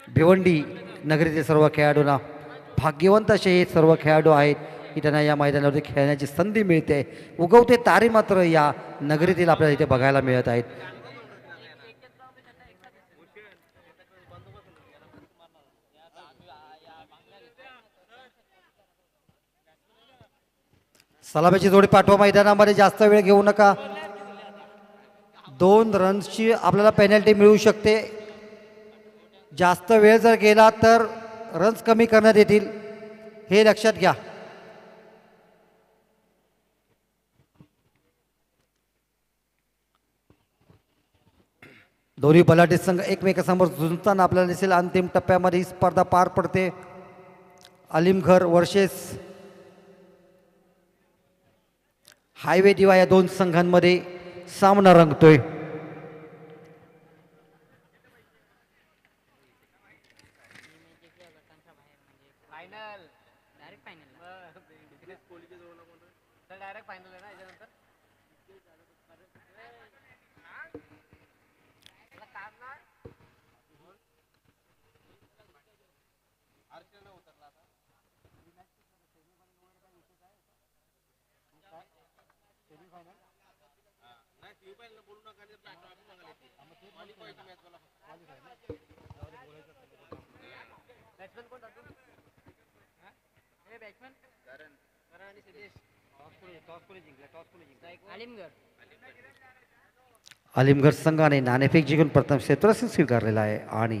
भिवंडी नगरीतील सर्व खेळाडूंना भाग्यवंत असे हे सर्व खेळाडू आहेत की त्यांना या मैदानावरती खेळण्याची संधी मिळते. उगवते तारे मात्र या नगरीतील आपल्याला इथे बघायला मिळत आहेत. सलामीची जोडी पाठवा मैदानामध्ये, जास्त वेळ घेऊ नका. 2 रन्सची आपल्याला पेनल्टी मिळू शकते. जास्त वेळ जर गेला तर रन्स कमी करण्यात येतील, हे लक्षात घ्या. दोन्ही बलाढ्य संघ एकमेकांसमोर झुंजताना आपल्याला दिसेल. अंतिम टप्प्यामध्ये ही स्पर्धा पार पडते. अलीमघर वर्सेस हायवे दिवा या 2 संघांमध्ये सामना रंगतोय. अलीमगढ संघाने नाणेफेक जिंकून प्रथम क्षेत्ररक्षण स्वीकारलेला आहे आणि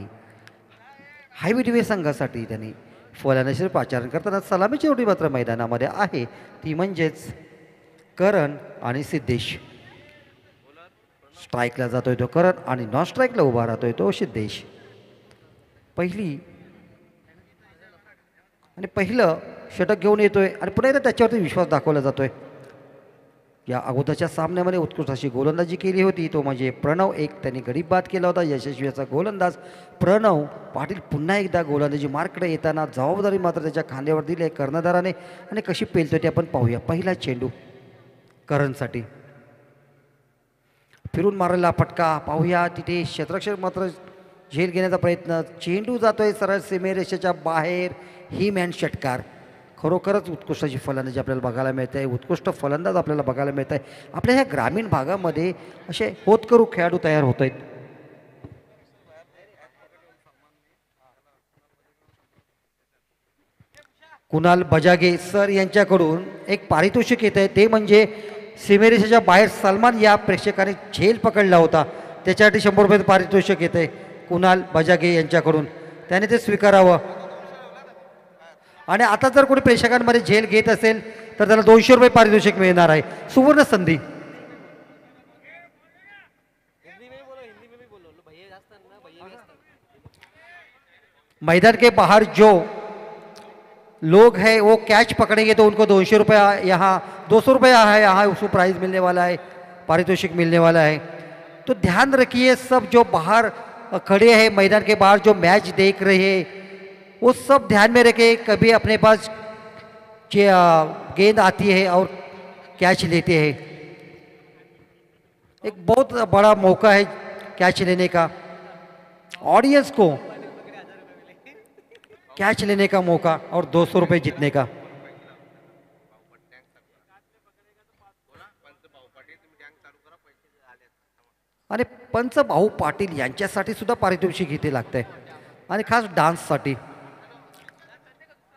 हायवे दिवे संघासाठी त्यांनी फलंदाजीचे पाचारण करताना सलामीची जोडी मात्र मैदानामध्ये आहे, ती म्हणजेच करण आणि सिद्धेश. स्ट्राईकला जातोय तो करण आणि नॉन स्ट्राईकला उभा राहतोय तो सिद्धेश. पहिलं षटक घेऊन येतोय आणि पुन्हा एकदा त्याच्यावरती विश्वास दाखवला जातोय. या अगोदरच्या सामन्यामध्ये उत्कृष्ट अशी गोलंदाजी केली होती, तो म्हणजे प्रणव. त्यांनी गडी बाद केला होता. यशस्वी असा गोलंदाज प्रणव पाटील पुन्हा एकदा गोलंदाजी मार्कडे येताना जबाबदारी मात्र त्याच्या खांद्यावर दिली आहे कर्णधाराने आणि कशी पेलतोय ते आपण पाहूया. पहिला चेंडू करणसाठी, फिरून मारलेला फटका पाहूया. तिथे क्षेत्ररक्षक मात्र झेल घेण्याचा प्रयत्न. चेंडू जातोय सरळ सीमेरेषेच्या बाहेर. ही मॅन षटकार. खरोखरच उत्कृष्ट अशी फलंदाजी आपल्याला बघायला मिळते आहे. उत्कृष्ट फलंदाज आपल्याला बघायला मिळत आहे. आपल्या ह्या ग्रामीण भागामध्ये असे होतकरू खेळाडू तयार होत आहेत. कुणाल बजागे सर यांच्याकडून एक पारितोषिक येत आहे, ते म्हणजे सीमेरेषेच्या बाहेर सलमान या प्रेक्षकाने झेल पकडला होता, त्याच्यासाठी 100 रुपये पारितोषिक येत आहे कुणाल बजागे यांच्याकडून. त्याने ते स्वीकारावं. आणि आता जर कोणी प्रेक्षकांमध्ये झेल घेत असेल तर त्याला 200 रुपये पारितोषिक मिळणार आहे. सुवर्ण संधी. मैदान के बाहर जो लोग हैं वो कैच पकड़ेंगे तो उनको 200 रुपये, यहाँ 200 रुपये है, यहाँ उसको प्राइज मिलने वाला है, पारितोषिक मिलने वाला है. तो ध्यान रखिए, सब जो बाहर खड़े हैं मैदान के बाहर जो मैच देख रहे हैं वो सब ध्यान में रखे. कभी अपने पास गेंद आती है और कैच लेते हैं. एक बहुत बड़ा मौका है कैच लेने का. ऑडियंस को कैच लेने का मौका और 200 रुपये जीतने का. आणि पंच भाऊ पाटील यांच्यासाठी सुद्धा पारितोषिक इथे लागतंय आणि खास डान्ससाठी.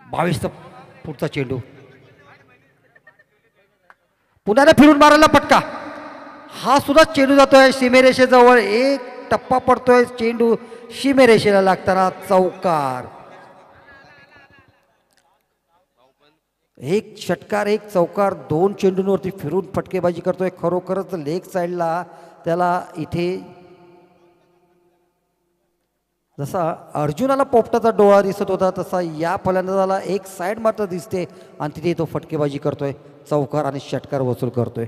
22 पुढचा चेंडू, पुन्हा फिरून मारायला फटका. हा सुद्धा चेंडू जातोय सीमेरेषेजवळ. एक टप्पा पडतोय, चेंडू सीमेरेषेला लागताना चौकार. एक षटकार, एक चौकार, 2 चेंडूंवरती फिरून फटकेबाजी करतोय. खरोखरच लेग साईडला त्याला इथे जसा अर्जुनाला पोपटाचा डोळा दिसत होता तसा या फलंदाजाला एक साईड मात्र दिसते आणि तिथे तो फटकेबाजी करतोय. चौकार आणि षटकार वसूल करतोय.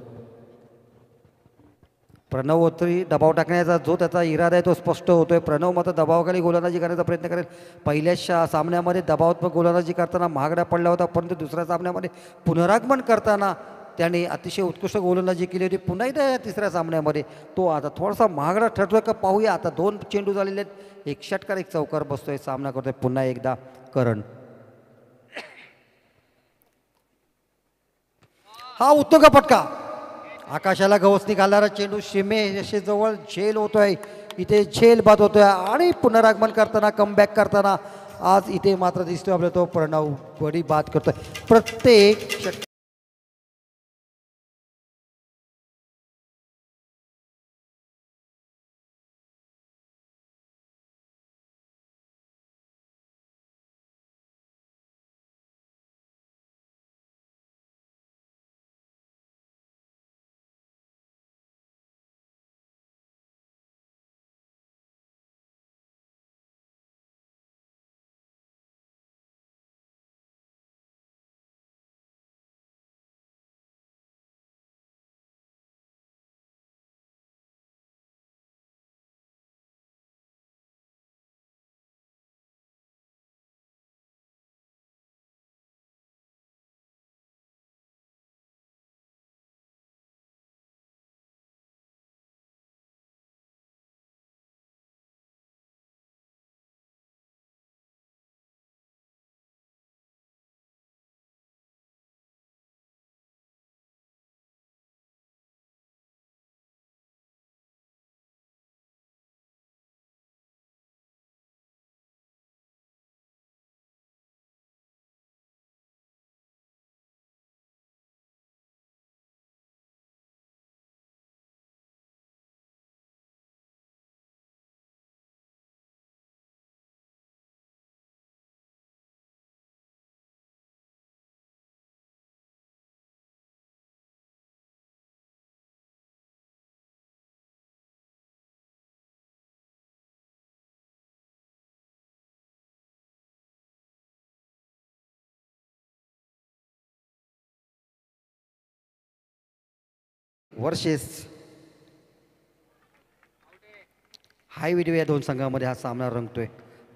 प्रणववरती दबाव टाकण्याचा जो त्याचा इरादा आहे तो स्पष्ट होतोय. प्रणव मात्र दबावाखाली गोलंदाजी करण्याचा प्रयत्न करेल. पहिल्या सामन्यामध्ये दबावात्मक गोलंदाजी करताना महागडा पडला होता, परंतु दुसऱ्या सामन्यामध्ये पुनरागमन करताना त्याने अतिशय उत्कृष्ट गोलंदाजी केली होती पुन्हा एकदा या तिसऱ्या सामन्यामध्ये. तो आता थोडासा महागडा ठरतोय का पाहूया. आता 2 चेंडू झालेले आहेत, एक षटकार एक चौकार बसतोय, सामना करतोय पुन्हा एकदा करण. हा उत्तुंग फटका, आकाशाला गवसणी घालणारा चेंडू सीमेजवळ झेल होतोय, इथे झेल बाद होतोय आणि पुनरागमन करताना कमबॅक करताना आज इथे मात्र दिसतोय आपल्याला तो प्रणव बडी बाद करतोय. प्रत्येक वर्सेस हाय व्हिडिओ या 2 संघामध्ये हा सामना रंगतोय.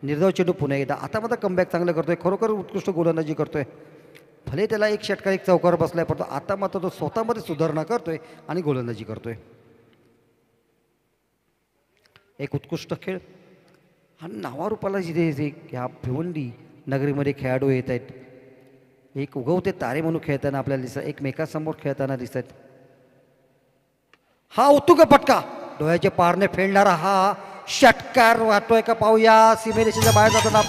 निर्धाव चेंडू पुन्हा एकदा आता मात्र कमबॅक चांगलं करतोय, खरोखर उत्कृष्ट गोलंदाजी करतोय. भले त्याला एक षटकार एक चौकार बसलाय, पण आता मात्र तो स्वतःमध्ये सुधारणा करतोय आणि गोलंदाजी करतोय. एक उत्कृष्ट खेळ आणि नावारूपाला जिथे ह्या भिवंडी नगरीमध्ये खेळाडू येत आहेत, एक उगवते तारे म्हणून खेळताना आपल्याला दिसत, एकमेकासमोर खेळताना दिसत आहेत. हा उत्तुंग फटका, डोळ्याचे पारणे फेडणारा हा षटकार वाटतोय का पाहूया. सीमेरेषेच्या बाहेर जाताना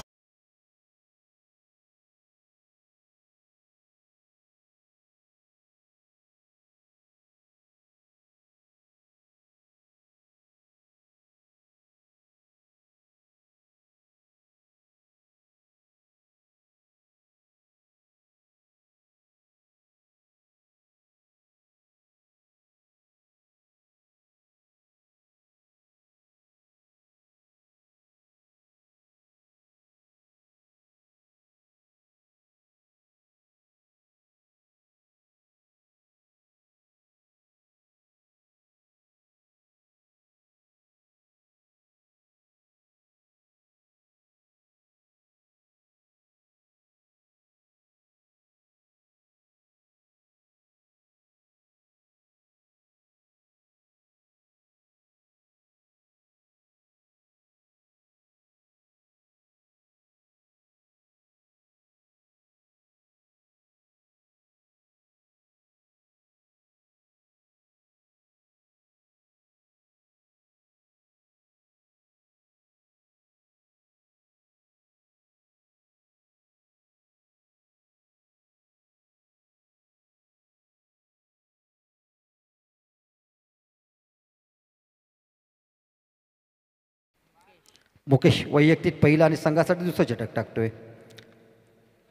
मुकेश वैयक्तिक पहिला आणि संघासाठी दुसरा झटक टाकतोय.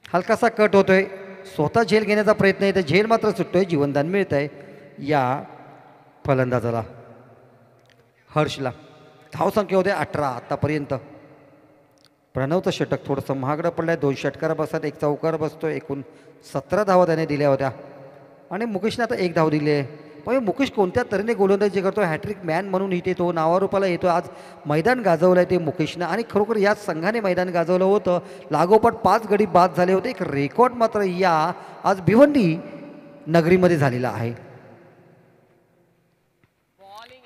हलकासा कट होतोय, स्वतः झेल घेण्याचा प्रयत्न आहे, तर झेल मात्र सुटतोय. जीवनदान मिळत आहे या फलंदाजाला हर्षला. धावसंख्या होते 18 आत्तापर्यंत. प्रणवचं षटक थोडंसं महागडं पडलं आहे, 2 षटकार बसतात, एक चौकार बसतोय. एकूण 17 धावा त्याने दिल्या होत्या आणि मुकेशने आता 1 धाव दिली आहे. पण मुकेश कोणत्या तऱ्हेने गोलंदाजी करतो, हॅट्रिक मॅन म्हणून इथे तो नावारूपाला येतो. आज मैदान गाजवलं आहे ते मुकेशनं आणि खरोखर याच संघाने मैदान गाजवलं होतं. लागोपाठ 5 गडी बाद झाले होते. एक रेकॉर्ड मात्र या आज भिवंडी नगरीमध्ये झालेला आहे.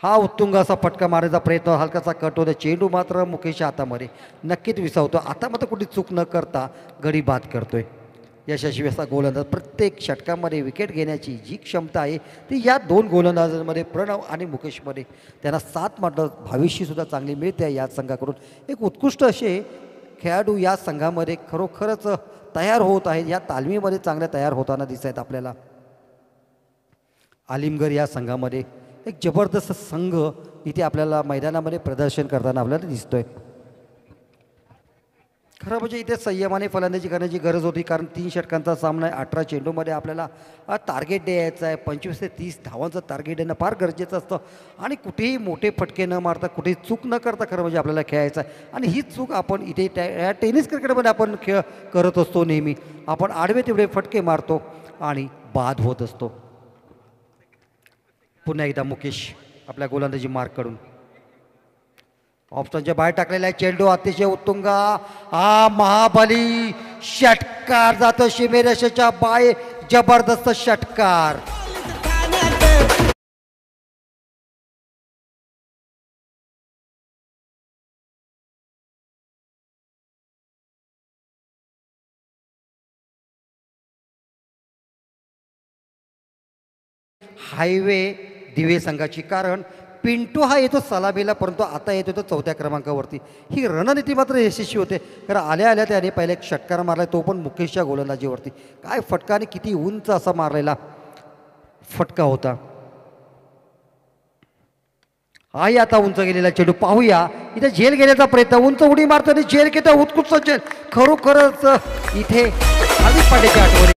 हा उत्तुंग असा फटका मारण्याचा प्रयत्न, हलकासा कट होता, चेंडू मात्र मुकेशच्या हातामध्ये नक्कीच विसावतो. आता मात्र कुठे चूक न करता गडी बाद करतोय. यशस्वी असा गोलंदाज. प्रत्येक षटकामध्ये विकेट घेण्याची जी क्षमता आहे ती या दोन गोलंदाजांमध्ये प्रणव आणि मुकेशमध्ये त्यांना साथ मात्र भविष्यसुद्धा चांगली मिळते. या संघाकडून एक उत्कृष्ट असे खेळाडू या संघामध्ये खरोखरच तयार होत आहेत. या तालमीमध्ये चांगल्या तयार होताना दिसत आहेत आपल्याला. आलिमगड या संघामध्ये एक जबरदस्त संघ इथे आपल्याला मैदानामध्ये प्रदर्शन करताना आपल्याला दिसतोय. खरं म्हणजे इथे संयमाने फलंदाजी करण्याची गरज होती, कारण 3 षटकांचा सामना आहे. 18 चेंडूमध्ये आपल्याला टार्गेट द्यायचं आहे. 25 ते 30 धावांचं टार्गेट देणं फार गरजेचं असतं आणि कुठेही मोठे फटके न मारता, कुठेही चूक न करता खरं म्हणजे आपल्याला खेळायचं आहे. आणि हीच चूक आपण इथे या टेनिस क्रिकेटमध्ये आपण खेळ करत असतो. नेहमी आपण आडवे तेवढे फटके मारतो आणि बाद होत असतो. पुन्हा एकदा मुकेश आपल्या गोलंदाजी मार्ककडून ऑप्शनच्या बाहेर टाकलेला आहे. चेंडू अतिशय उत्तुंग, हा महाबली षटकार जातो सीमेरेषेच्या बाहेर. जबरदस्त षटकार. हायवे दिवे संघाची, कारण पिंटू हा येतो सलामीला, परंतु आता येतो तो 4थ्या क्रमांकावरती. ही रणनीती मात्र यशस्वी होते, कारण आल्या आल्या त्याने पहिले एक षटकार मारला, तो पण मुकेशच्या गोलंदाजीवरती. काय फटका आणि किती उंच असा मारलेला फटका होता. हाही आता उंच गेलेला चेंडू पाहूया. इथे झेल घेण्याचा प्रयत्न, उंच उडी मारतो आणि झेल घेतो. उत्कृष्ट झेल. खरोखरच इथे हार्दिक पांड्याची आठवण.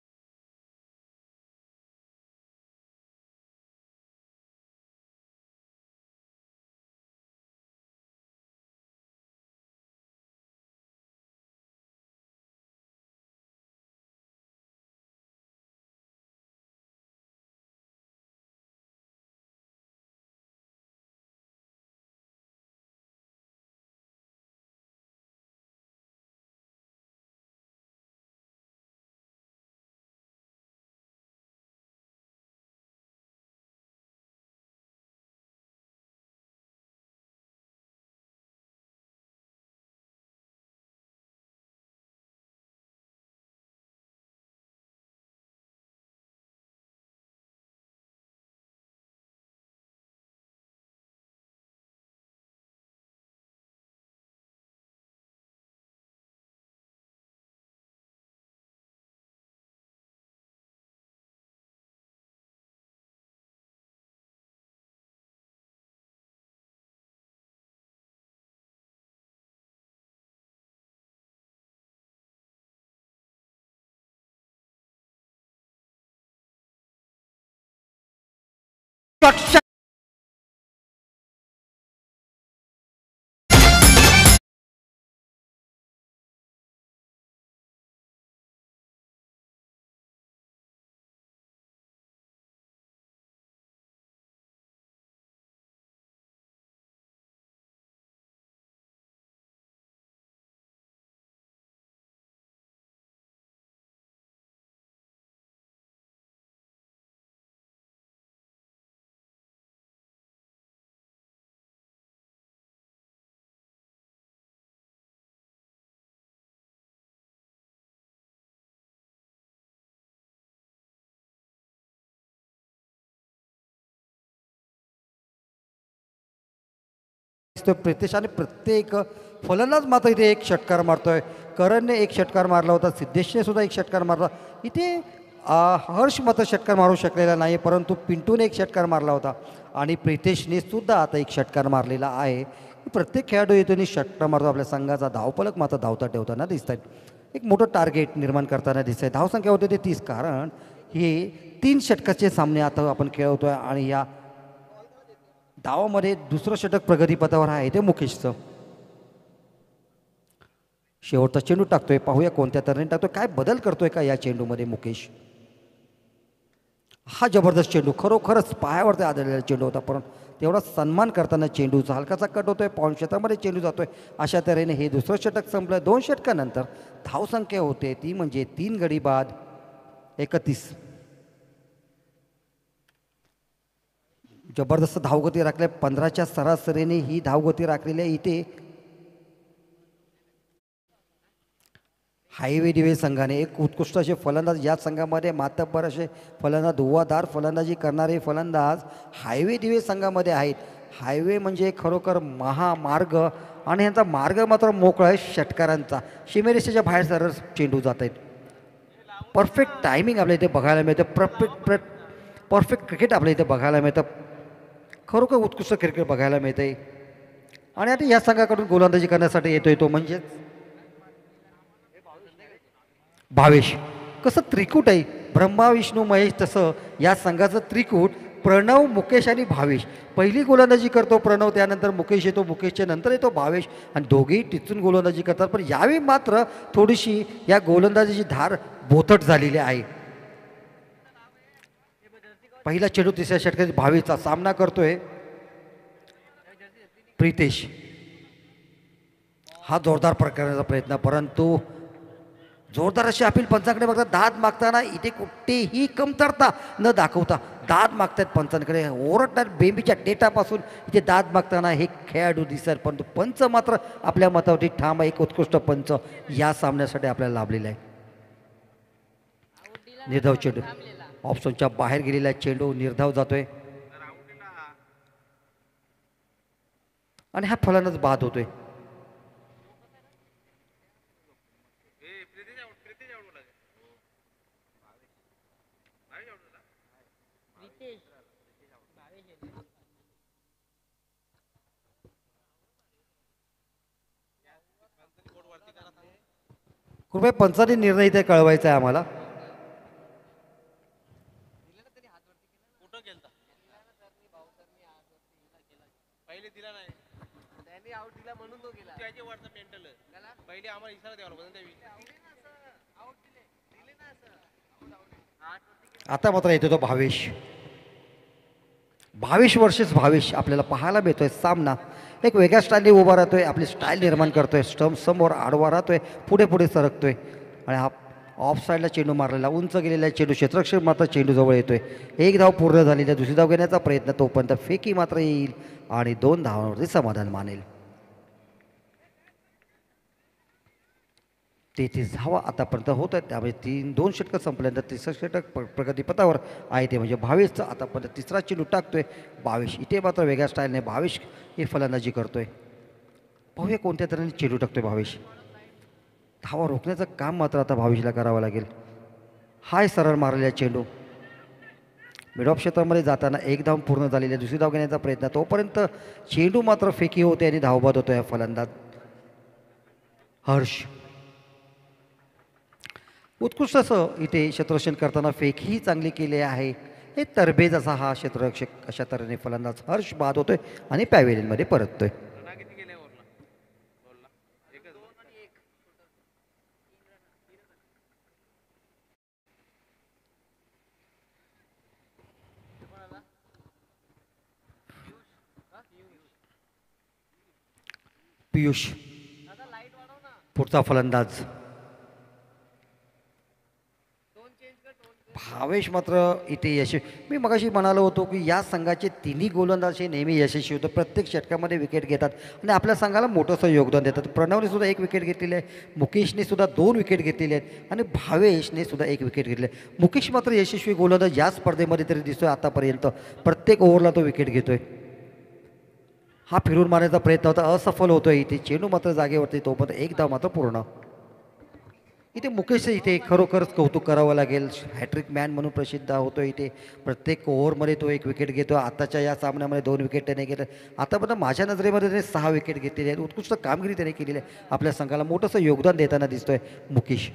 प्रितेश आणि प्रत्येक फलंदाज मात्र इथे एक षटकार मारतोय. करणने एक षटकार मारला होता, सिद्धेशने सुद्धा एक षटकार मारला. इथे हर्ष मात्र षटकार मारू शकलेला नाही, परंतु पिंटूने एक षटकार मारला होता आणि प्रितेशने सुद्धा आता एक षटकार मारलेला आहे. प्रत्येक खेळाडू इथून षटकार मारतो. आपल्या संघाचा धावफलक मात्र धावता ठेवताना दिसत आहेत. एक मोठं टार्गेट निर्माण करताना दिसत आहे. धावसंख्या होते ते 30, कारण हे 3 षटकाचे सामने आता आपण खेळवतोय आणि या धावामध्ये दुसरं षटक प्रगतीपथावर आहे ते मुकेशचं. शेवटचा चेंडू टाकतोय, पाहूया कोणत्या तऱ्हेने टाकतोय, काय बदल करतोय का या चेंडूमध्ये मुकेश. हा जबरदस्त चेंडू, खरोखरच पायावरती आदळलेला चेंडू होता, परंतु तेवढा सन्मान करताना चेंडूचा हलकाचा कट होतोय, पाऊण क्षेत्रामध्ये चेंडू जातोय. अशा तऱ्हेने हे दुसरं षटक संपलं. 2 षटकानंतर धावसंख्या होते ती म्हणजे 3 गडी बाद 31. जबरदस्त धावगती राखल्या 15च्या सरासरीने ही धावगती राखलेली आहे. इथे हायवे दिवे संघाने एक उत्कृष्ट असे फलंदाज या संघामध्ये मातब्बर असे फलंदाज धुव्वाधार फलंदाजी करणारे फलंदाज हायवे दिवे संघामध्ये आहेत. हायवे म्हणजे खरोखर महामार्ग आणि यांचा मार्ग मात्र मोकळा आहे षटकारांचा. सीमेरेषेच्या बाहेर सरळ चेंडू जात आहेत. परफेक्ट टायमिंग आपल्या इथे बघायला मिळतं. परफेक्ट क्रिकेट आपल्या इथे बघायला मिळतं. खरोखर उत्कृष्ट क्रिकेट बघायला मिळते. आणि आता या संघाकडून गोलंदाजी करण्यासाठी येतोय तो म्हणजेच भावेश. कसं त्रिकूट आहे ब्रह्मा विष्णू महेश, तसं या संघाचं त्रिकूट प्रणव मुकेश आणि भावेश. पहिली गोलंदाजी करतो प्रणव, त्यानंतर मुकेश येतो, मुकेशच्या नंतर येतो भावेश आणि दोघेही टिचून गोलंदाजी करतात. पण यावेळी मात्र थोडीशी या गोलंदाजीची धार बोथट झालेली आहे. पहिला चेंडू तिसऱ्या षटकात भावेशचा सामना करतोय प्रितेश. हा जोरदार प्रकारचा प्रयत्न, परंतु जोरदार अशी अपील पंचांकडे बघतात. दाद मागताना इथे कुठेही कमतरता न दाखवता दाद मागतात पंचांकडे. ओरडतात बेंबीच्या डेटापासून इथे दाद मागताना हे खेळाडू दिसतात. परंतु पंच मात्र आपल्या मतावरती ठाम आहे. एक उत्कृष्ट पंच या सामन्यासाठी आपल्याला लाभलेला आहे. निर्धाव चेंडू ऑप्शनच्या बाहेर गेलेला चेंडू निर्धाव जातोय आणि हा फलंदाज बाद होतोय. कृपया पंचांनी निर्णय इथे कळवायचा आहे आम्हाला. आता मात्र येतो तो भावेश. भावेश वर्सेस भावेश आपल्याला पाहायला मिळतोय सामना. एक वेगळ्या स्टाईलने उभा राहतोय, आपली स्टाईल निर्माण करतोय, स्टंप समोर आडवा राहतोय, पुढे पुढे सरकतोय आणि हा ऑफ साईडला चेंडू मारलेला उंच गेलेला चेंडू क्षेत्ररक्षक मात्र चेंडू जवळ येतोय. एक धाव पूर्ण झालेली आहे. दुसरी धाव घेण्याचा प्रयत्न, तोपर्यंत फेकी मात्र येईल आणि 2 धावांवरती समाधान मानेल. 33 धावा आतापर्यंत होत आहेत. त्यामुळे 2 षटकं संपल्यानंतर तिसरं षटक प्रगतीपथावर आहे ते म्हणजे भावेशचा आतापर्यंत तिसरा चेंडू टाकतोय भावेश. इथे मात्र वेगळ्या स्टाईलने भावेश ही फलंदाजी करतोय. पाहूया कोणत्या तऱ्हेने चेंडू टाकतोय भावेश. धावा रोखण्याचं काम मात्र आता भावेशला करावं लागेल. हाय सरळ मारलेला चेंडू मिड ऑफ क्षेत्रामध्ये जाताना एक धाव पूर्ण झालेली आहे. दुसरी धाव घेण्याचा प्रयत्न, तोपर्यंत चेंडू मात्र फेकी होते आणि धावबाद होतोय हा फलंदाज हर्ष. उत्कृष्ट असं इथे क्षेत्ररक्षण करताना फेकही चांगली केली आहे. हे तरबेज असा हा क्षेत्ररक्षक अशा तऱ्हेने फलंदाज हर्ष बाद होतोय आणि पॅव्हेलियनमध्ये परततोय. पियुष पुढचा फलंदाज. भावेश मात्र इथे यशस्वी. मी मगाशी म्हणालो होतो की या संघाचे तिन्ही गोलंदाज हे नेहमी यशस्वी होतं. प्रत्येक षटकामध्ये विकेट घेतात आणि आपल्या संघाला मोठंसं योगदान देतात. प्रणवने सुद्धा 1 विकेट घेतलेली आहे, मुकेशने सुद्धा 2 विकेट घेतलेले आहेत आणि भावेशने सुद्धा 1 विकेट घेतले. मुकेश मात्र यशस्वी गोलंदाज या स्पर्धेमध्ये तरी दिसतोय आतापर्यंत. प्रत्येक ओव्हरला तो विकेट घेतोय. हा फिरून मारण्याचा प्रयत्न होता, असफल होतोय. इथे चेंडू मात्र जागेवरती, तोपर्यंत 1 धाव मात्र पूर्ण. इथे मुकेश इथे खरोखरच कौतुक करावं लागेल. हॅट्रिक मॅन म्हणून प्रसिद्ध होतो. इथे प्रत्येक ओव्हरमध्ये तो 1 विकेट घेतो. आताच्या या सामन्यामध्ये 2 विकेट त्याने घेतले. आतापर्यंत माझ्या नजरेमध्ये त्याने 6 विकेट घेतलेले आहेत. उत्कृष्ट कामगिरी त्याने केलेली आहे. आपल्या संघाला मोठंसं योगदान देताना दिसतोय मुकेश.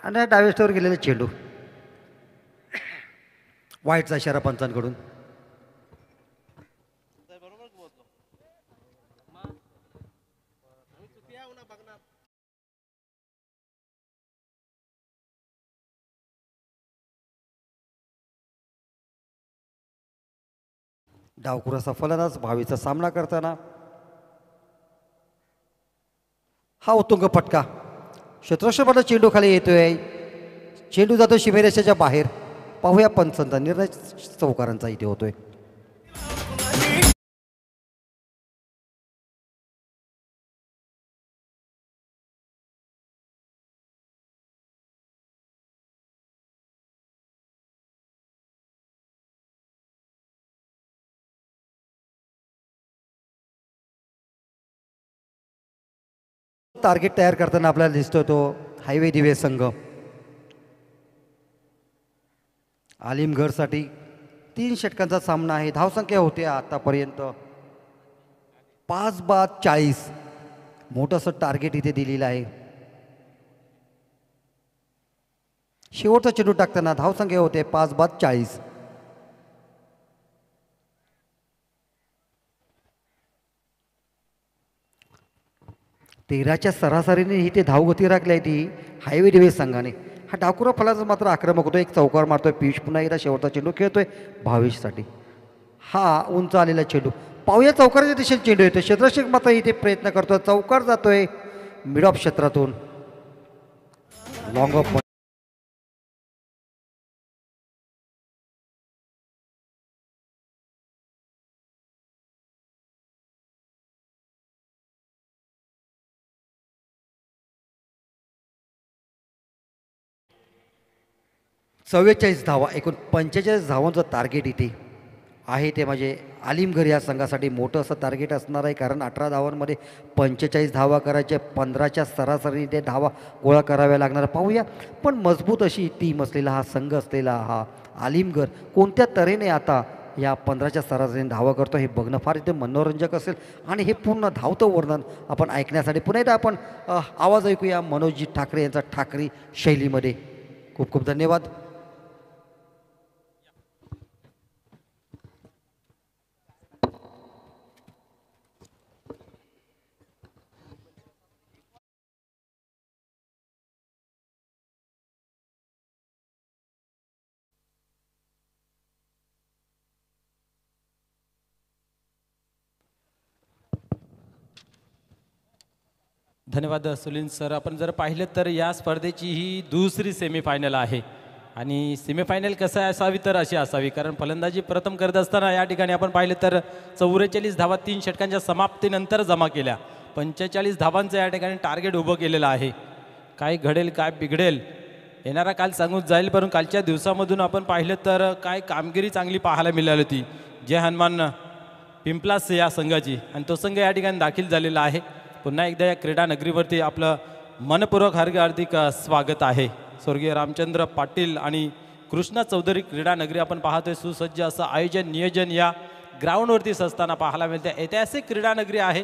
आणि डाव्या स्टोर गेलेला चेंडू, वाईटचा इशारा पंचांकडून. डावखुराचा फलंदाज भावीचा सामना करताना हा उत्तुंग फटका, क्षेत्ररक्षणाला चेंडू खाली येतोय, चेंडू जातो सीमेरेषेच्या बाहेर. पाहूया पंचांचा निर्णय चौकारांचा इथे होतोय. टार्गेट तयार करताना आपल्याला दिसतोय तो हायवे दिवे संघ. आलिमगडसाठी 3 षटकांचा सामना आहे. धावसंख्या होते आतापर्यंत 5/40. मोठंसं टार्गेट इथे दिलेलं आहे. शेवटचा चेंडू टाकताना धावसंख्या होते 5/40. तेराच्या सरासरीने ही ते धावगती राखली आहे ती हायवे डिव्हिस संघाने. हा डाकुरा फलाचा मात्र आक्रमक होतो. एक चौकार मारतोय पियुष, पुन्हा एकदा शेवटचा चेंडू खेळतोय भावेशसाठी. हा उंच आलेला चेंडू, पाहूया चौकाराच्या दिशेने चेंडू येतोय. क्षेत्ररक्षक मात्र इथे प्रयत्न करतोय, चौकार जातोय मिड ऑफ क्षेत्रातून. लॉंग ऑफ 44 धावा, एकूण 45 धावांचं टार्गेट इथे आहे. ते म्हणजे आलिमगड या संघासाठी मोठं असं टार्गेट असणार आहे, कारण 18 धावांमध्ये 45 धावा करायच्या. 15च्या सरासरीने ते धावा गोळा कराव्या लागणार. पाहूया, पण मजबूत अशी टीम असलेला हा संघ असलेला हा आलिमगड कोणत्या तऱ्हेने आता या 15च्या सरासरीने धावा करतो हे बघणं फार इथे मनोरंजक असेल. आणि हे पूर्ण धावतं वर्णन आपण ऐकण्यासाठी पुन्हा एकदा आपण आवाज ऐकूया मनोजजी ठाकरे यांचा ठाकरी शैलीमध्ये. खूप खूप धन्यवाद. धन्यवाद सुनील सर. आपण जर पाहिलं तर या स्पर्धेची ही दुसरी सेमीफायनल आहे आणि सेमीफायनल कसं असावी तर अशी असावी, कारण फलंदाजी प्रथम करत असताना या ठिकाणी आपण पाहिलं तर 44 धावा 3 षटकांच्या समाप्तीनंतर जमा केल्या. 45 धावांचं या ठिकाणी टार्गेट उभं केलेलं आहे. काय घडेल काय बिघडेल येणारा काल सांगून जाईल, पण कालच्या दिवसामधून आपण पाहिलं तर काय कामगिरी चांगली पाहायला मिळाली होती जय हनुमान पिंपलास या संघाची, आणि तो संघ या ठिकाणी दाखल झालेला आहे. पुन्हा एकदा या क्रीडा नगरीवरती आपलं मनपूर्वक हार्दिक स्वागत आहे. स्वर्गीय रामचंद्र पाटील आणि कृष्णा चौधरी क्रीडा नगरी आपण पाहतोय. सुसज्ज असं आयोजन नियोजन या ग्राउंडवरती असताना पाहायला मिळते. ऐतिहासिक क्रीडा नगरी आहे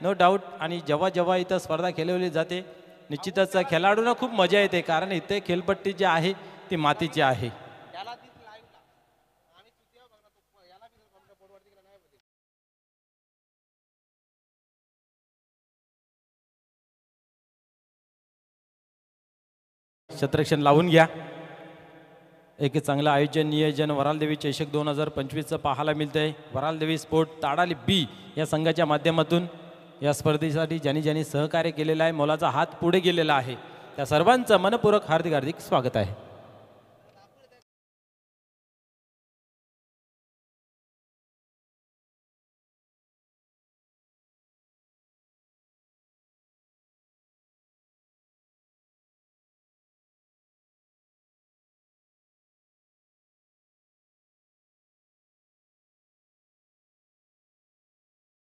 नो डाऊट. आणि जेव्हा जेव्हा इथं स्पर्धा खेळवली जाते निश्चितच खेळाडूंना खूप मजा येते, कारण इथे खेळपट्टी जी आहे ती मातीची आहे. क्षेत्ररक्षण लावून घ्या. एक चांगलं आयोजन नियोजन वरालदेवी चषक 2025चं पाहायला मिळतंय. वरालदेवी स्पोर्ट ताडाली बी या संघाच्या माध्यमातून या स्पर्धेसाठी ज्यांनी ज्यांनी सहकार्य केलेलं आहे, मोलाचा हात पुढे गेलेला आहे, त्या सर्वांचं मनपूर्वक हार्दिक हार्दिक स्वागत आहे.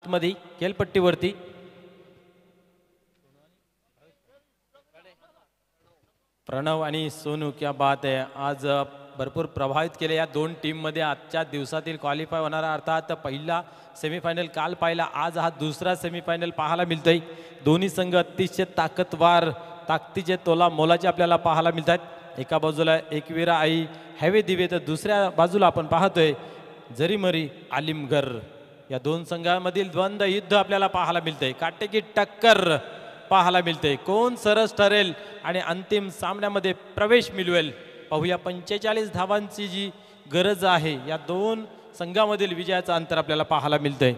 मध्ये खेळपट्टीवरती प्रणव आणि सोनू, क्या बात आहे. आज भरपूर प्रभावित केले या दोन टीममध्ये. आजच्या दिवसातील क्वालिफाय होणारा अर्थात पहिला सेमीफायनल काल पाहिला, आज हा दुसरा सेमीफायनल पाहायला मिळतोय. दोन्ही संघ अतिशय ताकदवार, ताकदीचे तोला मोलाचे आपल्याला पाहायला मिळतात. एका बाजूला एकवीरा आई हॅवे दिवे, तर दुसऱ्या बाजूला आपण पाहतोय जरीमरी आलिमगड. या दोन संघांमधील द्वंद्व युद्ध आपल्याला पाहायला मिळते. काटेकी टक्कर पाहायला मिळते. कोण सरस ठरेल आणि अंतिम सामन्यामध्ये प्रवेश मिळवेल पाहूया. 45 धावांची जी गरज आहे या दोन संघामधील विजयाचं अंतर आपल्याला पाहायला मिळतंय.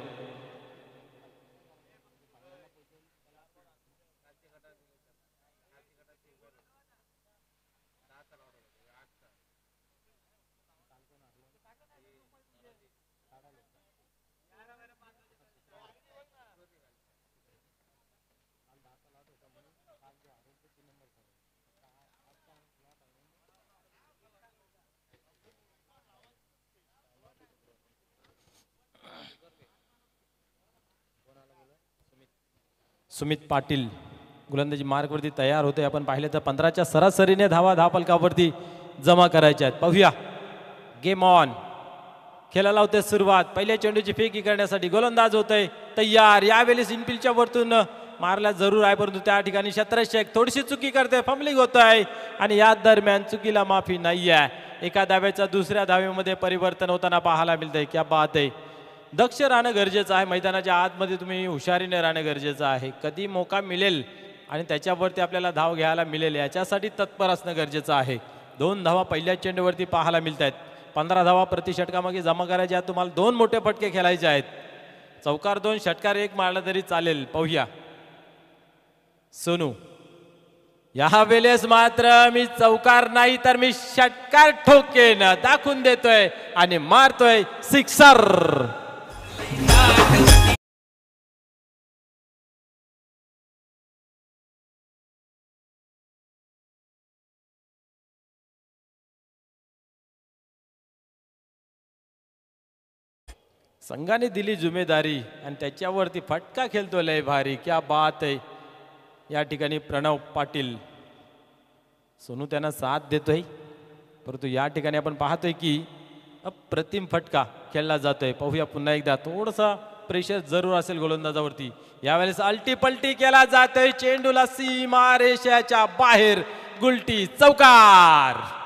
सुमित पाटील गोलंदाजी मार्कवरती तयार होते. आपण पाहिले तर 15च्या सरासरीने धावा धावफलकावरती जमा करायच्या आहेत. पाहूया गेम ऑन. खेळायला होते सुरुवात. पहिल्या चेंडूची फेकी करण्यासाठी गोलंदाज होतोय तयार. यावेळेस इनफिल्डच्या वरतून मारला जरूर आहे, परंतु त्या ठिकाणी शतरज शेख थोडीशी चुकी करते, फंबलिंग होत आहे आणि या दरम्यान चुकीला माफी नाही आहे. एका धावेचा दुसऱ्या धावेमध्ये परिवर्तन होताना पाहायला मिळतंय. क्या बात आहे. दक्ष राहणं गरजेचं आहे. मैदानाच्या आतमध्ये तुम्ही हुशारीने राहणं गरजेचं आहे. कधी मौका मिळेल आणि त्याच्यावरती आपल्याला धाव घ्यायला मिळेल याच्यासाठी तत्पर असणं गरजेचं आहे. 2 धावा पहिल्या चेंडूवरती पाहायला मिळत आहेत. 15 धावा प्रति षटकामागे जमा करायच्या आहेत. तुम्हाला 2 मोठे फटके खेळायचे आहेत. चौकार 2 षटकार 1 मारला तरी चालेल. पाहूया सोनू. या वेळेस मात्र मी चौकार नाही तर मी षटकार ठोकेन दाखवून देतोय आणि मारतोय सिक्सर. संघाने दिली जिम्मेदारी आणि त्याच्यावरती फटका खेळतोय लय भारी. क्या बात आहे. या ठिकाणी प्रणव पाटील. सोनू त्यांना साथ देतोय, परंतु या ठिकाणी आपण पाहतोय की अप्रतिम फटका खेळला जातोय. पाहूया पुन्हा एकदा. थोडंसं प्रेशर जरूर असेल गोलंदाजावरती. यावेळेस अलटी पलटी केला जातोय. चेंडूला सीमा रेषेच्या बाहेर गुलटी चौकार.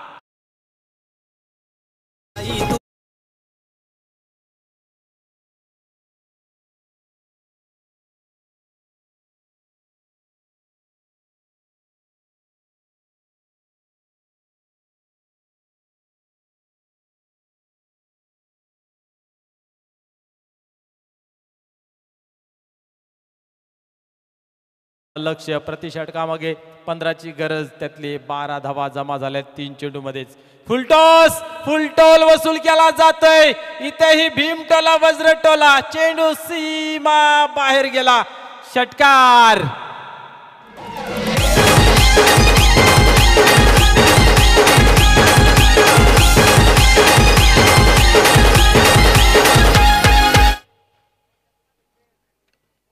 लक्ष प्रति षटकामागे 15ची गरज. त्यातली 12 धावा जमा झाल्यात 3 चेंडूमध्येच. फुलटॉस फुलटोल वसूल केला जातोय. इथेही भीमटोला वज्रटोला. चेंडू सीमा बाहेर गेला. षटकार.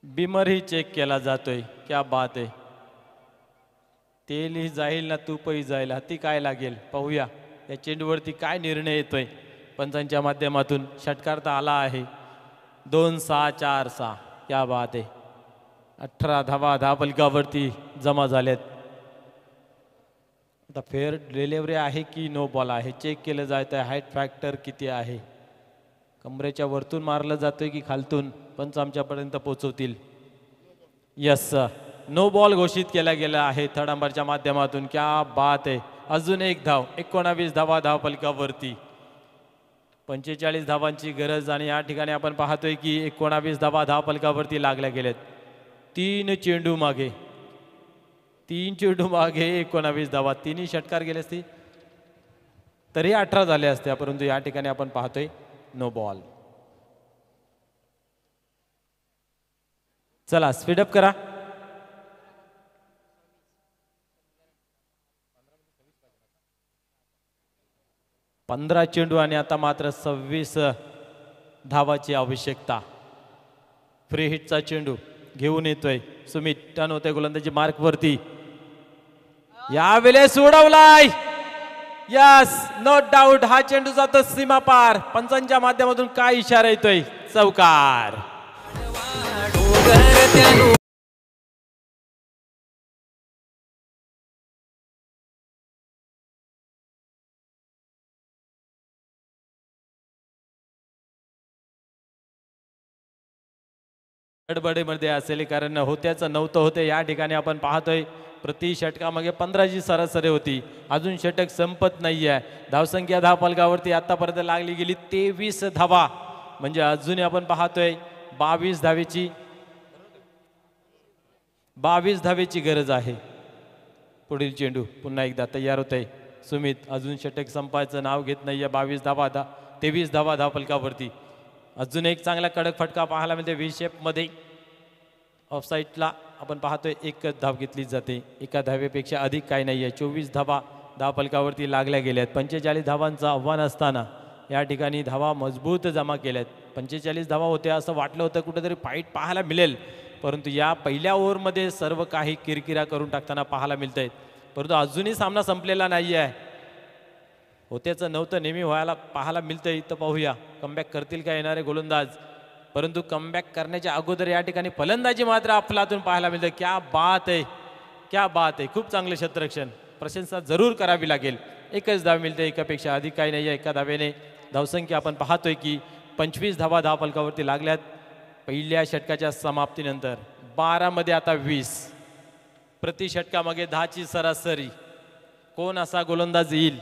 बिमरही चेक केला जातोय. क्या बात आहे. तेलही जाईल ना तूपही जाईल. हाती काय लागेल पाहूया या चेंडूवरती काय निर्णय येतोय पंचांच्या माध्यमातून. षटकार तर आला आहे. 2-6-4-6. क्या बात आहे. 18 धावा धावफलकावरती जमा झाल्यात. आता फेअर डिलिव्हरी आहे की नो बॉल आहे चेक केलं जात आहे. हाईट फॅक्टर किती आहे. कमरेच्या वरतून मारलं जातोय की खालतून पंच आमच्यापर्यंत पोहोचवतील. यस नो बॉल घोषित केला गेला आहे थर्ड अंपरच्या माध्यमातून. क्या बात आहे. अजून एक धाव. 19 धावा धावफलकावरती. 45 धावांची गरज आणि या ठिकाणी आपण पाहतोय की 19 धावा धावफलकावरती लागल्या गेल्यात. 3 चेंडू मागे 19 धावा. 3ही षटकार गेले असते तरी 18 झाले असते, परंतु या ठिकाणी आपण पाहतोय नो बॉल. चला स्पीडअप करा. पंधरा चेंडू आणि आता मात्र 26 धावाची आवश्यकता. फ्री हिटचा चेंडू घेऊन येतोय सुमित. टर्न होते गोलंदाजी मार्क वरती. यावेळेस उडवलाय. Yes no doubt. हा चेंडू जातो सीमा पार. पंचांच्या माध्यमातून काय इशारा येतोय. चौकार. गडबडीमध्ये असेल कारण होत्याचं नव्हतं होते. या ठिकाणी आपण पाहतोय प्रति षटकामागे 15ची सरासरी होती. अजून षटक संपत नाही आहे. धावसंख्या धावफलकावरती आतापर्यंत लागली गेली 23 धावा, म्हणजे अजूनही आपण पाहतोय 22 धावेची गरज आहे. पुढील चेंडू पुन्हा एकदा तयार होत आहे. सुमित अजून षटक संपायचं नाव घेत नाहीये. 23 धावा धावफलकावरती. अजून एक चांगला कडक फटका पाहायला मिळते व्ही शेपमध्ये. ऑफसाईडला आपण पाहतोय एकच धाव घेतली जाते. एका धावेपेक्षा अधिक काही नाही आहे. 24 धावा धावफलकावरती लागल्या गेल्यात. 45 धावांचं आव्हान असताना या ठिकाणी धावा मजबूत जमा केल्यात. 45 धावा होत्या असं वाटलं होतं कुठेतरी फाईट पाहायला मिळेल, परंतु या पहिल्या ओव्हरमध्ये सर्व काही किरकिरा करून टाकताना पाहायला मिळत आहेत. परंतु अजूनही सामना संपलेला नाही आहे. होत्याचं नव्हतं नेहमी व्हायला पाहायला मिळतंय. तर पाहूया कमबॅक करतील का येणारे गोलंदाज. परंतु कमबॅक करण्याच्या अगोदर या ठिकाणी फलंदाजी मात्र अफलातून पाहायला मिळतं. क्या बात आहे, क्या बात आहे. खूप चांगलं क्षेत्ररक्षण, प्रशंसा जरूर करावी लागेल. एकच धाव मिळते, एकापेक्षा अधिक काही नाही आहे. एका धावेने धावसंख्या आपण पाहतोय की 25 धावा धावफलकावरती लागल्यात पहिल्या षटकाच्या समाप्तीनंतर. 12 मध्ये आता 20. प्रति षटकामागे 10ची सरासरी. कोण असा गोलंदाज येईल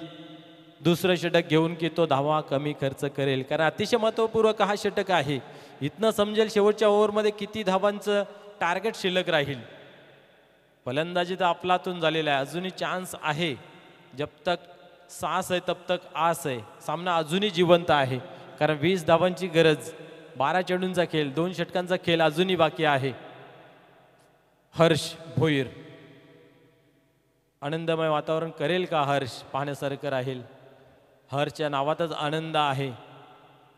दुसरं षटक घेऊन की तो धावा कमी खर्च करेल, कारण अतिशय महत्त्वपूर्वक हा षटक आहे. इथनं समजेल शेवटच्या ओव्हरमध्ये किती धावांचं टार्गेट शिल्लक राहील. फलंदाजी तर अफलातून झालेला आहे. अजूनही चान्स आहे. जब तक सांस आहे तब तक आस आहे. सामना अजूनही जिवंत आहे, कारण 20 धावांची गरज. 12 चेंडूंचा खेळ, 2 षटकांचा खेळ अजूनही बाकी आहे. हर्ष भोईर, आनंदमय वातावरण करेल का हर्ष, पाहण्यासारखं राहील. हर्षच्या नावातच आनंद आहे,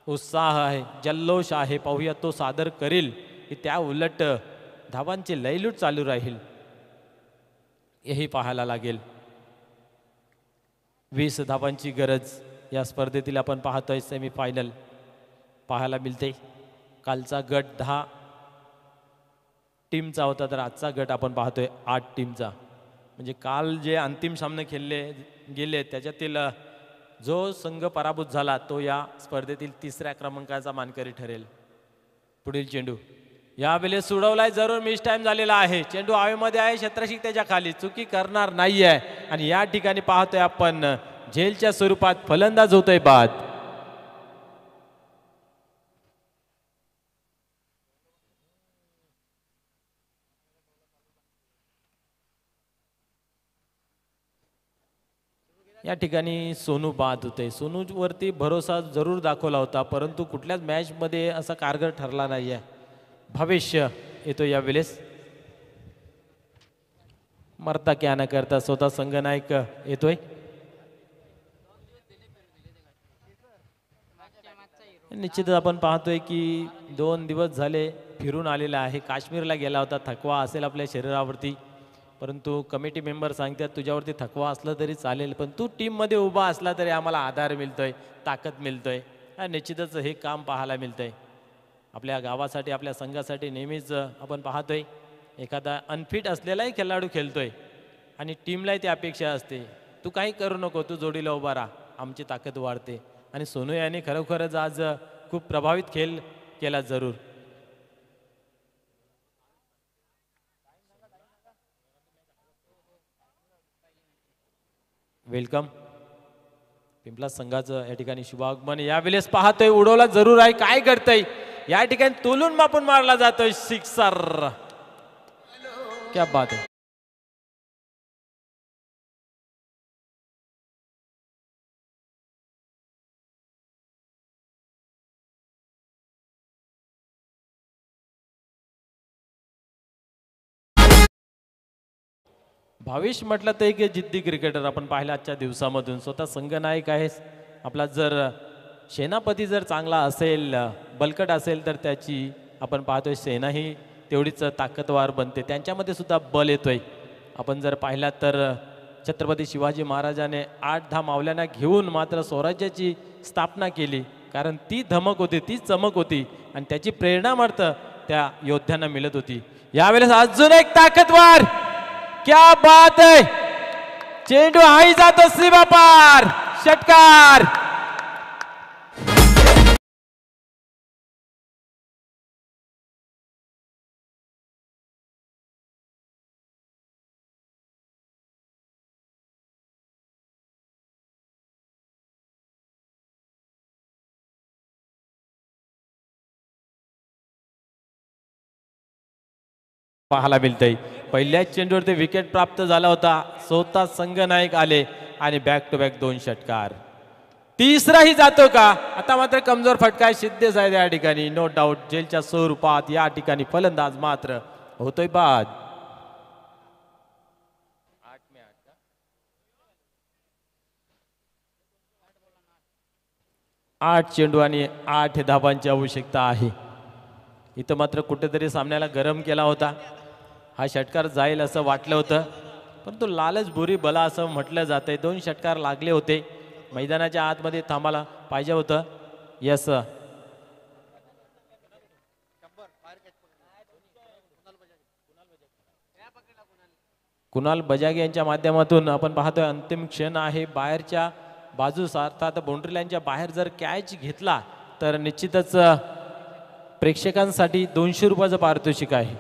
उत्साह आहे, जल्लोष आहे. पाहूया तो सादर करेल की त्या उलट धावांची लयलूट चालू राहील, हेही पाहायला लागेल. 20 धावांची गरज या स्पर्धेतील आपण पाहतोय. सेमीफायनल पाहायला मिळते. कालचा गट 10 टीमचा होता, तर आजचा गट आपण पाहतोय 8 टीमचा. म्हणजे काल जे अंतिम सामने खेळले गेले त्याच्यातील जो संघ पराभूत झाला तो या स्पर्धेतील 3ऱ्या क्रमांकाचा मानकरी ठरेल. पुढील चेंडू यावेळेस सोडवलाय, जरूर मिस टाइम झालेला आहे. चेंडू हवेमध्ये आहे, क्षेत्ररक्षक त्याच्या खाली, चुकी करणार नाही आहे. आणि या ठिकाणी पाहतोय आपण झेलच्या स्वरूपात फलंदाज होतोय बाद. या ठिकाणी सोनू बाद होते. सोनूवरती भरोसा जरूर दाखवला होता, परंतु कुठल्याच मॅचमध्ये असा कारगर ठरला नाही आहे. भविष्य येतो यावेळेस. मरता क्या न करता स्वतः संघनायक येतोय. निश्चितच आपण पाहतोय की 2 दिवस झाले फिरून आलेला आहे. काश्मीरला गेला होता, थकवा असेल आपल्या शरीरावरती, परंतु कमिटी मेंबर सांगतात तुझ्यावरती थकवा असला तरी चालेल, पण तू टीममध्ये उभा असला तरी आम्हाला आधार मिळतोय, ताकद मिळतोय. निश्चितच हे काम पाहायला मिळतंय. आपल्या गावासाठी, आपल्या संघासाठी नेहमीच आपण पाहतोय एखादा अनफिट असलेलाही खेळाडू खेळतोय आणि टीमलाही ती अपेक्षा असते, तू काही करू नको, तू जोडीला उभा राहा, आमची ताकद वाढते. आणि सोनू याने खरोखरच आज खूप प्रभावित खेळ केला जरूर. वेलकम. पिंपला संघाचं या ठिकाणी शुभागमन यावेळेस पाहतोय. उडवला जरूर आहे, काय करतय या ठिकाणी तोलून मापून मारला जातोय. सिक्सर, क्या बात आहे. भावेश म्हटलं तर एक जिद्दी क्रिकेटर आपण पाहिला आजच्या दिवसामधून. स्वतः संघनायक आहे आपला. जर सेनापती जर चांगला असेल, बलकट असेल, तर त्याची आपण पाहतोय सेनाही तेवढीच ताकदवार बनते. त्यांच्यामध्ये सुद्धा बल येतोय. आपण जर पाहिलात तर छत्रपती शिवाजी महाराजाने 8-10 मावल्यांना घेऊन मात्र स्वराज्याची स्थापना केली, कारण ती धमक होती, ती चमक होती आणि त्याची प्रेरणा मात्र त्या योद्ध्यांना मिळत होती. यावेळेस अजून एक ताकदवार, क्या बात है. चेंडू हाई जातो सीमा पार, षटकार. पाहायला मिळतंय. पहिल्याच चेंडूवर ते विकेट प्राप्त झाला होता. स्वतः संघनायक आले आणि बॅक टू बॅक 2 षटकार. तिसराही जातो का? आता मात्र कमजोर फटका सिद्धेश आहे या ठिकाणी. नो डाऊट जेलच्या स्वरूपात या ठिकाणी फलंदाज मात्र होतोय बाद. 8 चेंडू आणि 8 धाबांची आवश्यकता आहे. इथं मात्र कुठेतरी सामन्याला गरम केला होता. हा षटकार जाईल असं वाटलं होतं, परंतु लालच बुरी बला असं म्हटलं जातंय. 2 षटकार लागले होते. मैदानाच्या आतमध्ये थांबायला पाहिजे होतं. यस कुणाल बजागे यांच्या माध्यमातून आपण पाहतोय अंतिम क्षण आहे. बाहेरच्या बाजूस अर्थात बाउंड्री लाईनच्या बाहेर जर कॅच घेतला तर निश्चितच प्रेक्षकांसाठी 200 रुपयाचं पारितोषिक आहे.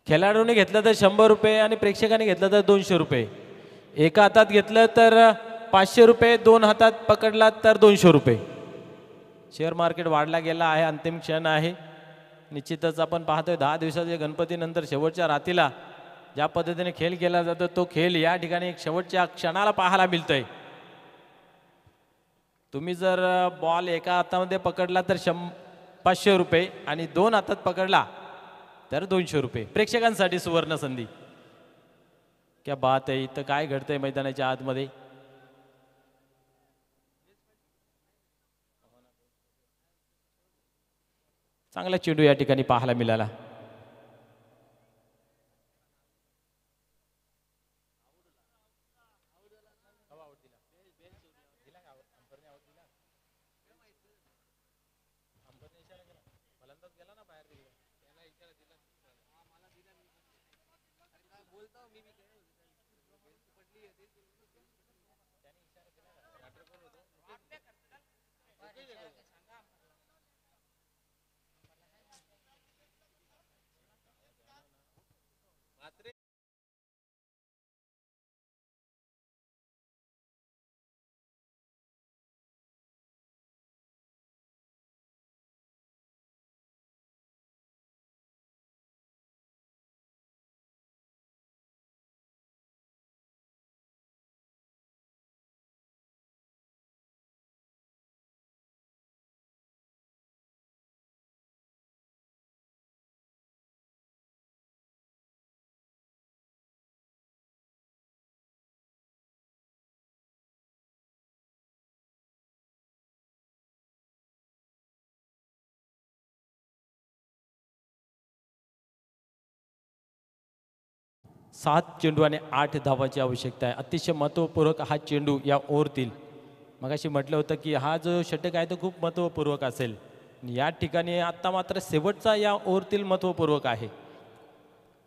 खेळाडूने घेतलं तर 100 रुपये आणि प्रेक्षकाने घेतलं तर 200 रुपये. एका हातात घेतलं तर 500 रुपये, 2 हातात पकडला तर 200 रुपये. शेअर मार्केट वाढला गेला आहे. अंतिम क्षण आहे. निश्चितच आपण पाहतोय 10 दिवसाच्या गणपतीनंतर शेवटच्या रात्रीला ज्या पद्धतीने खेळ केला जातो तो खेळ या ठिकाणी एक शेवटच्या क्षणाला पाहायला मिळतोय. तुम्ही जर बॉल एका हातामध्ये पकडला तर 500 रुपये आणि 2 हातात पकडला तर 200 रुपये. प्रेक्षकांसाठी सुवर्ण संधी. क्या बात आहे. इथं काय घडतंय मैदानाच्या आतमध्ये? चांगला चेंडू या ठिकाणी पाहायला मिळाला. सात चेंडू आणि 8 धावाची आवश्यकता आहे. अतिशय महत्त्वपूर्वक हा चेंडू या ओव्हरतील. मगाशी म्हटलं होतं की हा जो षटक आहे तो खूप महत्त्वपूर्वक असेल. या ठिकाणी आत्ता मात्र शेवटचा या ओव्हरतील महत्त्वपूर्वक आहे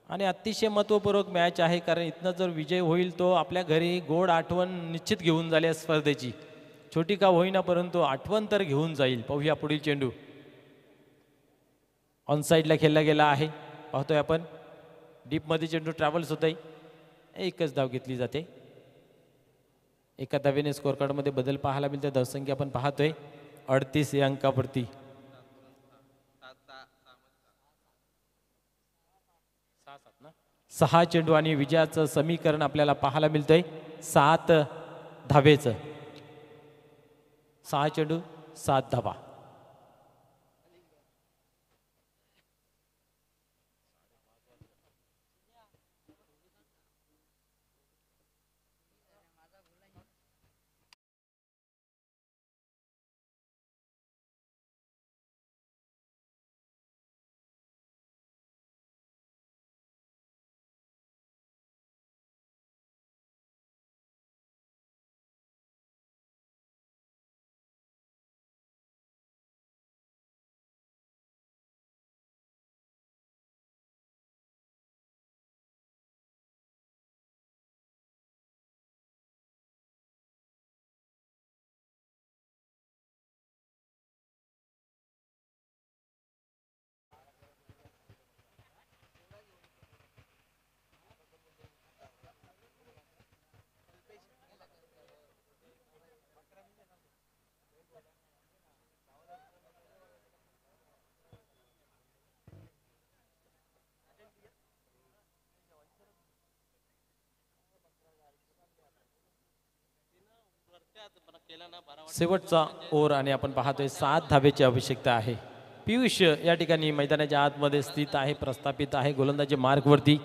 आणि अतिशय महत्त्वपूर्वक मॅच आहे. कारण इथनं जर विजय होईल तो आपल्या घरी गोड आठवण निश्चित घेऊन जाईल या स्पर्धेची. छोटी का होईना परंतु आठवण तर घेऊन जाईल. पाहूया पुढील चेंडू. ऑन साईडला खेळला गेला आहे. पाहतोय आपण डीपमध्ये चेंडू ट्रॅव्हल्स होत आहे. एकच धाव घेतली जाते. एका धावेने स्कोअर कार्डमध्ये बदल पाहायला मिळते. धावसंख्या आपण पाहतोय 38 या अंकावरती. 6 चेंडू आणि विजयाचं समीकरण आपल्याला पाहायला मिळतंय 7 धावेचं. 6 चेंडू 7 धावा. शेवटचा ओव्हर आणि आपण पाहतोय 7 धावेची आवश्यकता आहे. पियुष या ठिकाणी मैदानाच्या आतमध्ये स्थित आहे, प्रस्थापित आहे गोलंदाजी मार्कवरती.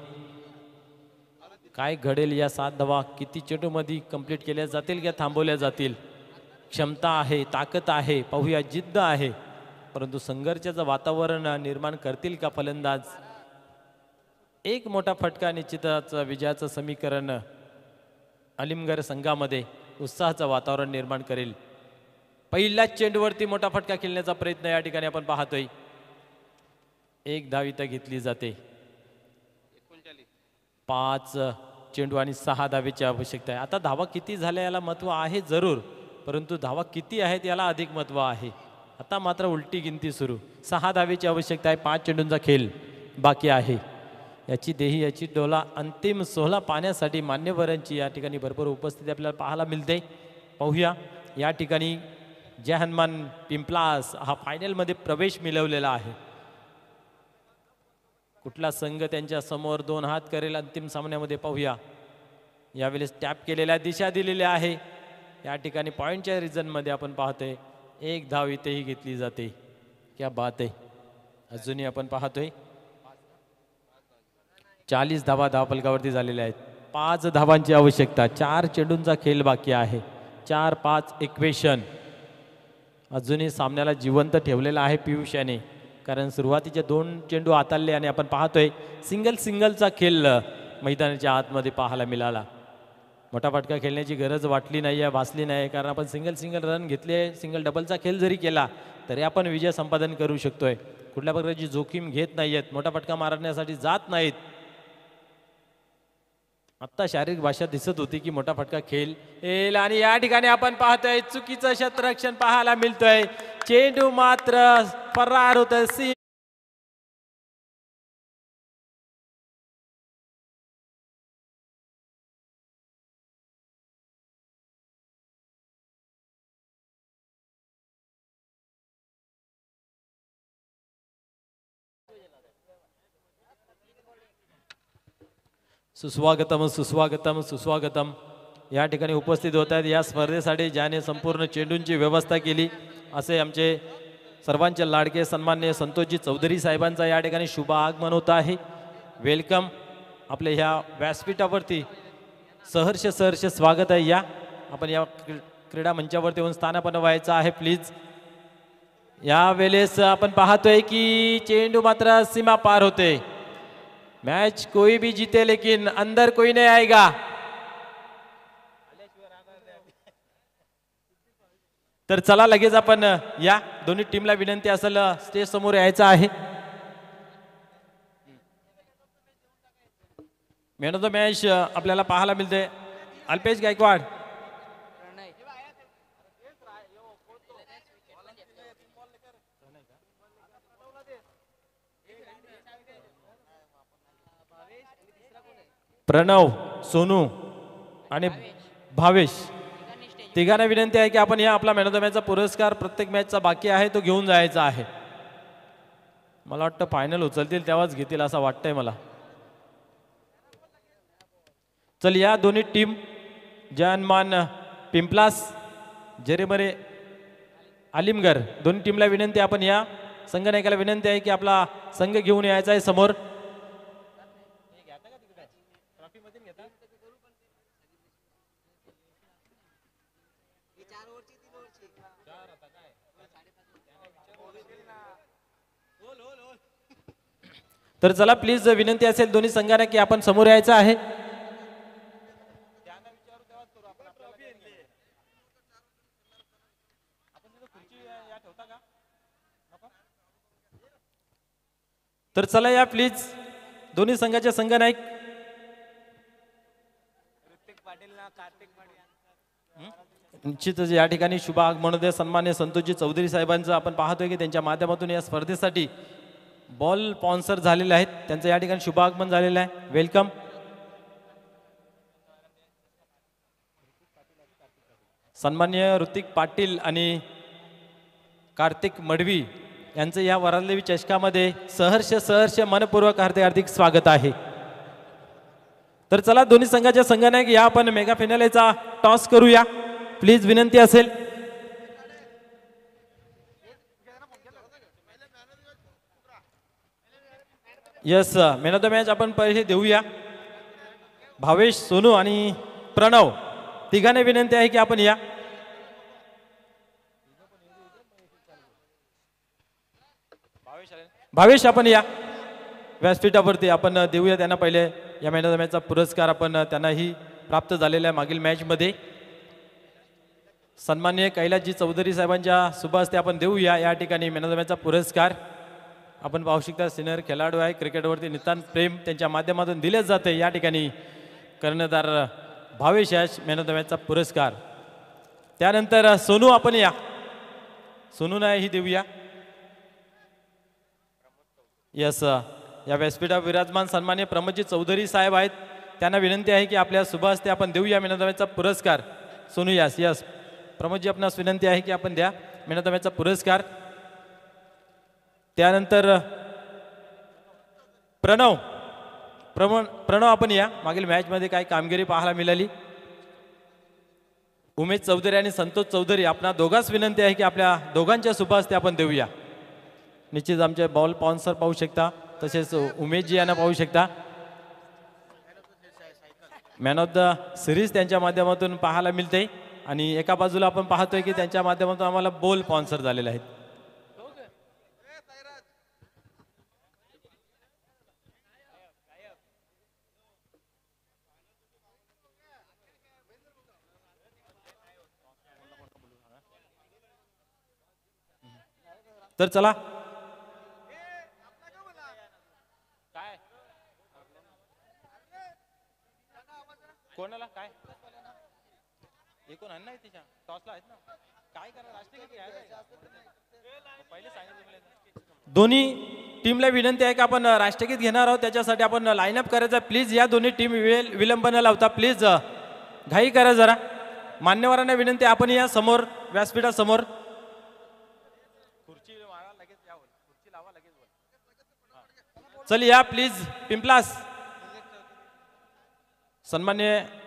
काय घडेल या 7 धावा किती चेंडूमध्ये कंप्लीट केल्या जातील किंवा थांबवल्या जातील. क्षमता आहे, ताकद आहे, पाहूया, जिद्द आहे, परंतु संघर्षाचं वातावरण निर्माण करतील का फलंदाज. एक मोठा फटका निश्चितच विजयाचं समीकरण अलिमगड संघामध्ये उत्साहाचं वातावरण निर्माण करेल. पहिल्याच चेंडूवरती मोठा फटका खेळण्याचा प्रयत्न या ठिकाणी आपण पाहतोय. एक धाव इथं घेतली जाते. 5 चेंडू आणि 6 धावेची आवश्यकता आहे. आता धावा किती झाल्या याला महत्त्व आहे जरूर, परंतु धावा किती आहेत याला अधिक महत्त्व आहे. आता मात्र उलटी गिनती सुरू. 6 धावेची आवश्यकता आहे. 5 चेंडूंचा खेळ बाकी आहे. याची देही याची डोला अंतिम सोहळा पाहण्यासाठी मान्यवरांची या ठिकाणी भरपूर उपस्थिती आपल्याला पाहायला मिळते. पाहूया, या ठिकाणी जय हनुमान पिंपलास हा फायनलमध्ये प्रवेश मिळवलेला आहे. कुठला संघ त्यांच्या समोर 2 हात करेल अंतिम सामन्यामध्ये पाहूया. यावेळेस टॅप केलेल्या दिशा दिलेल्या आहे. या ठिकाणी पॉईंटच्या रिजनमध्ये आपण पाहतोय 1 धाव इथेही घेतली जाते. क्या बात आहे. अजूनही आपण पाहतोय 40 धावा धावफलकावरती झालेल्या आहेत. 5 धावांची आवश्यकता. 4 चेंडूंचा खेळ बाकी आहे. 4-5 इक्वेशन अजूनही सामन्याला जिवंत ठेवलेला आहे पियुष याने, कारण सुरुवातीचे 2 चेंडू हाताळले आणि आपण पाहतोय सिंगलचा खेळ मैदानाच्या आतमध्ये पाहायला मिळाला. मोठा फटका खेळण्याची गरज वाटली नाही आहे, भासली नाही, कारण आपण सिंगल रन घेतले. सिंगल डबलचा खेळ जरी केला तरी आपण विजय संपादन करू शकतोय. कुठल्या प्रकारची जोखीम घेत नाही आहेत, मोठा फटका मारण्यासाठी जात नाहीत. आत्ता शारीरिक भाषा दिसत होती की मोठा फटका खेळ येईल आणि या ठिकाणी आपण पाहतोय चुकीचं क्षेत्ररक्षण पाहायला मिळतोय. चेंडू मात्र फरार होतोय. सुस्वागतम सुस्वागतम सुस्वागतम या ठिकाणी उपस्थित होत आहेत या स्पर्धेसाठी, ज्याने संपूर्ण चेंडूंची व्यवस्था केली असे आमचे सर्वांचे लाडके सन्माननीय संतोषजी चौधरी साहेबांचा या ठिकाणी शुभ आगमन होत आहे. वेलकम. आपल्या ह्या व्यासपीठावरती सहर्ष स्वागत आहे. या आपण या क्रीडा मंचावरती येऊन स्थानापन्न व्हायचं आहे प्लीज. या वेळेस आपण पाहतोय की चेंडू मात्र सीमा पार होते. मैच कोई भी जीते लेकिन अंदर कोई नहीं आएगा. तर चला लगेच आपण या दोन्ही टीमला विनंती असेल स्टेज समोर यायचं आहे. मॅन ऑफ द मॅच आपल्याला पाहायला मिळते अल्पेश गायकवाड. प्रणव, सोनू आणि भावेश तिघांना विनंती आहे की आपण या आपला मॅन ऑफ द मॅचचा पुरस्कार प्रत्येक मॅचचा बाकी आहे तो घेऊन जायचा आहे. मला वाटतं फायनल उचलतील तेव्हाच घेतील असं वाटतंय मला. चल या दोन्ही टीम जानमान पिंपलास जरेमरे आलिमगड दोन्ही टीमला विनंती आपण या संघनायकाला विनंती आहे की आपला संघ घेऊन यायचा आहे समोर. तर चला प्लीज विनंती असेल दोन्ही संघांना की आपण समोर यायचं आहे. तर चला या प्लीज दोन्ही संघाचे संघनायक निश्चितच या ठिकाणी शुभ आगमन सन्मान्य संतोषजी चौधरी साहेबांचं आपण पाहतोय की त्यांच्या माध्यमातून या स्पर्धेसाठी बॉल स्पॉन्सर झालेले आहेत. त्यांचं या ठिकाणी शुभ आगमन झालेलं आहे. वेलकम. सन्मान्य ऋतिक पाटील आणि कार्तिक मडवी यांचं या वरादेवी चषकामध्ये सहर्ष मनपूर्वक हार्दिक स्वागत आहे. तर चला दोन्ही संघाच्या संघानायक या आपण मेगा फायनलचा टॉस करूया. प्लीज विनंती असेल. Yes man of the match आपण पहिले देऊया. भावेश, सोनू आणि प्रणव तिघांना विनंती आहे की आपण या. भावेश आपण या व्यासपीठावरती. आपण देऊया त्यांना पहिले या मॅन ऑफ द मॅचचा पुरस्कार. आपण त्यांनाही प्राप्त झालेल्या मागील मॅचमध्ये सन्माननीय कैलासजी चौधरी साहेबांच्या शुभ हस्ते आपण देऊया या ठिकाणी मॅन ऑफ द मॅचचा पुरस्कार. आपण पाहू शकता सिनियर खेळाडू आहे, क्रिकेटवरती नितांत प्रेम त्यांच्या माध्यमातून दिलेच जाते. या ठिकाणी कर्णधार भावेश यास मॅन ऑफ द मॅचचा पुरस्कार. त्यानंतर सोनू आपण या, सोनूना ही देऊया. यस या व्यासपीठावर विराजमान सन्माननीय प्रमोदजी चौधरी साहेब आहेत, त्यांना विनंती आहे की आपल्या शुभ हस्ते आपण देऊया मॅन ऑफ द मॅचचा पुरस्कार. सोनू यास. यस प्रमोदजी आपणास विनंती आहे की आपण द्या मॅन ऑफ द मॅचचा पुरस्कार. त्यानंतर प्रणव आपण या. मागील मॅचमध्ये काय कामगिरी पाहायला मिळाली. उमेश चौधरी आणि संतोष चौधरी आपणा दोघांस विनंती आहे की आपल्या दोघांच्या शुभ हस्ते आपण देऊया. निश्चित आमचे बॉल स्पॉन्सर पाहू शकता, तसेच उमेशजी यांना पाहू शकता. मॅन ऑफ द सिरीज त्यांच्या माध्यमातून पाहायला मिळते आणि एका बाजूला आपण पाहतोय की त्यांच्या माध्यमातून आम्हाला बॉल स्पॉन्सर झालेले आहेत. तर चला कोणाला काय एकूण अन्न आहे तिच्या टॉसला आहेत ना काय करा पहिले सांगितलं. दोन्ही टीमला विनंती आहे की आपण राष्ट्रगीत घेणार आहोत, त्याच्यासाठी आपण लाईनअप करायचा. प्लीज या दोन्ही टीम विलंब न लावता प्लीज घाई करा जरा. मान्यवरांना विनंती आपण या समोर व्यासपीठासमोर. चल या प्लीज. पिंपलास सन्मान्य